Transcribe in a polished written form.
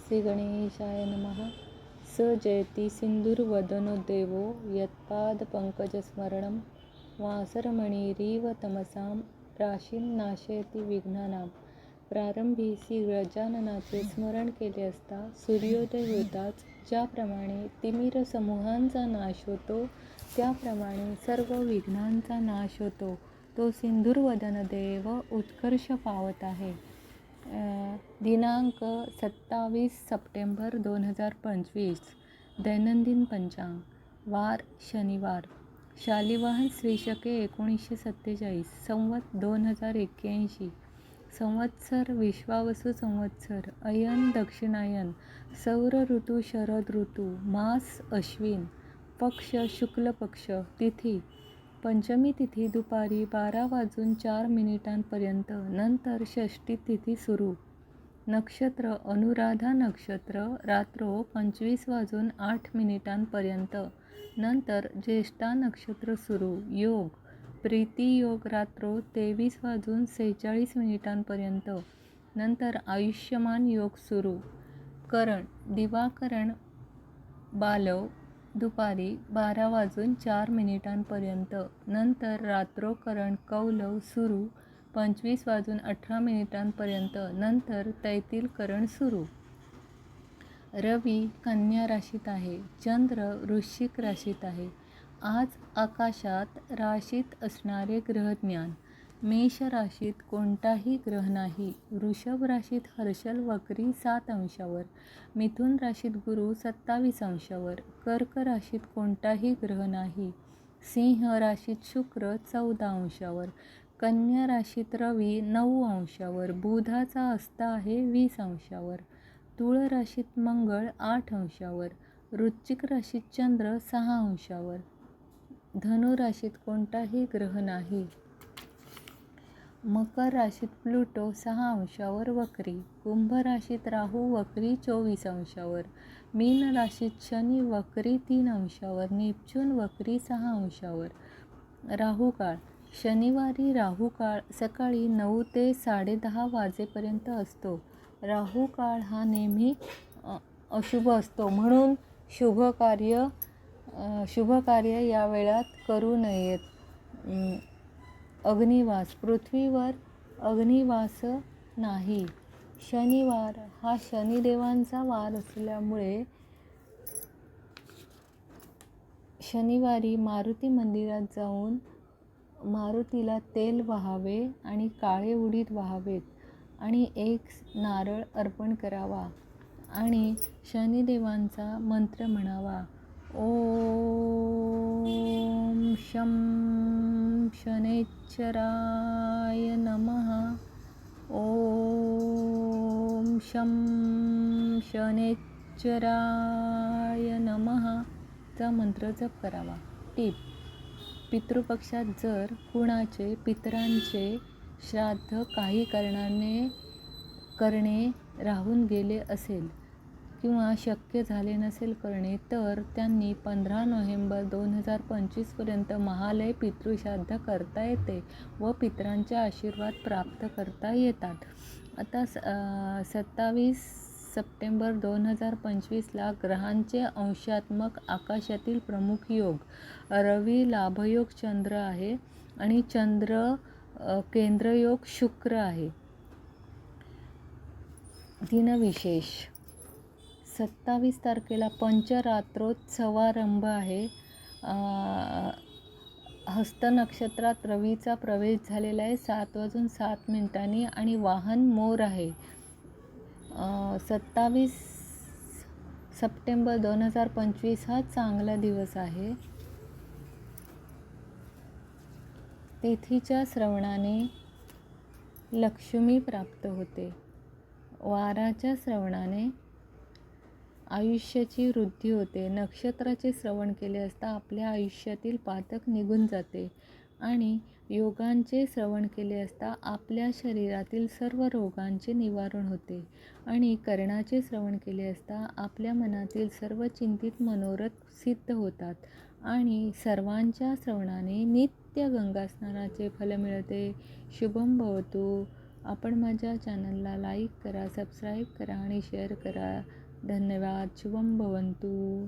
श्री गणेशाय नमः. स जयति सिंधुर्वदनो देवो यत्पादपङ्कजस्मरणं वासरमणिरीव तमसां राशीं नाशयति विघ्नानां. प्रारंभी श्री गजाननाचे स्मरण केले असता सूर्योदय होताच ज्याप्रमाणे तिमिर समूहांचा नाश होतो त्याप्रमाणे सर्व विघ्नांचा नाश होतो. तो सिंधुर्वदन देव उत्कर्ष पावत आहे. दिनांक 27 सप्टेंबर 2025. दैनंदिन पंचांग. वार शनिवार. शालिवाहन श्रीशके 1947. संवत 2081. संवत्सर विश्वावसु संवत्सर. अयन दक्षिणायन. सौर ऋतू शरद ऋतू. मास अश्विन. पक्ष शुक्ल पक्ष. तिथी पंचमी तिथी दुपारी 12:04 नंतर षष्ठी तिथी सुरू. नक्षत्र अनुराधा नक्षत्र रात्रो 25:08 नंतर ज्येष्ठा नक्षत्र सुरू. योग प्रीती योग रात्रो 23:46 नंतर आयुष्यमान योग सुरू. करण दिवाकरण बालव दुपारी 12:04 नंतर रात्रोकरण कौलव सुरू 25:18 नंतर तैतील करण सुरू. रवी कन्या राशीत आहे. चंद्र वृश्चिक राशीत आहे. आज आकाशात राशीत असणारे ग्रहज्ञान. मेष राशीत कोणताही ग्रह नाही. वृषभ राशीत हर्षल वक्री 7 अंशावर. मिथुन राशीत गुरु 27 अंशावर. कर्क राशीत कोणताही ग्रह नाही. सिंह राशीत शुक्र 14 अंशावर. कन्या राशीत रवी 9 अंशावर. बुधाचा अस्त आहे 20 अंशावर. तुळ राशीत मंगळ 8 अंशावर. वृश्चिक राशीत चंद्र 6 अंशावर. धनु राशीत कोणताही ग्रह नाही. मकर राशीत प्लुटो 6 अंशावर वक्री. कुंभ राशीत राहू वक्री 24 अंशावर. मीन राशीत शनी वक्री 3 अंशावर. नेपच्यून वक्री 6 अंशावर. राहुकाळ शनिवारी राहुकाळ सकाळी 9 ते 10:30 वाजेपर्यंत असतो. राहुकाळ हा नेहमी अशुभ असतो म्हणून शुभ कार्य या वेळात करू नयेत. अग्निवास पृथ्वीवर अग्निवास नाही. शनिवार हा शनिदेवांचा वार असल्यामुळे शनिवारी मारुती मंदिरात जाऊन मारुतीला तेल वाहावे आणि काळे उडीद वाहावेत आणि एक नारळ अर्पण करावा आणि शनिदेवांचा मंत्र म्हणावा. ओम शं शनैश्चराय नमः. ओम शं शनैश्चराय नमः चा मंत्र जप करावा. टिप: पितृपक्षात जर कुणाचे पितरांचे श्राद्ध काही कारणाने करणे राहून गेले असेल किंवा शक्य झाले नसेल करणे तर त्यांनी 15 नोव्हेंबर 2025 पर्यंत महालय पितृश्राद्ध करता येते व पितरांचे आशीर्वाद प्राप्त करता येतात. आता 27 सप्टेंबर 2025 ला ग्रहांचे अंशात्मक आकाशातील प्रमुख योग. रवी लाभयोग चंद्र आहे आणि चंद्र केंद्रयोग शुक्र आहे. दिनविशेष 27 तारखेला पंचरात्रोत्सवारंभ आहे. हस्त नक्षत्रात रवीचा प्रवेश झालेला आहे 7:07 आणि वाहन मोर आहे. 27 सप्टेंबर 2025 हा चांगला दिवस आहे. तिथीच्या श्रवणाने लक्ष्मी प्राप्त होते. वाराच्या श्रवणाने आयुष्याची वृद्धी होते. नक्षत्राचे श्रवण केले असता आपल्या आयुष्यातील पातक निघून जाते आणि योगांचे श्रवण केले असता आपल्या शरीरातील सर्व रोगांचे निवारण होते आणि कर्णाचे श्रवण केले असता आपल्या मनातील सर्व चिंतित मनोरथ सिद्ध होतात आणि सर्वांच्या श्रवणाने नित्य गंगा स्नानाचे फल मिळते. शुभम भवतु. आपण माझ्या चॅनलला लाईक करा, सबस्क्राईब करा आणि शेअर करा. धन्यवाद. शुभम भवंतु.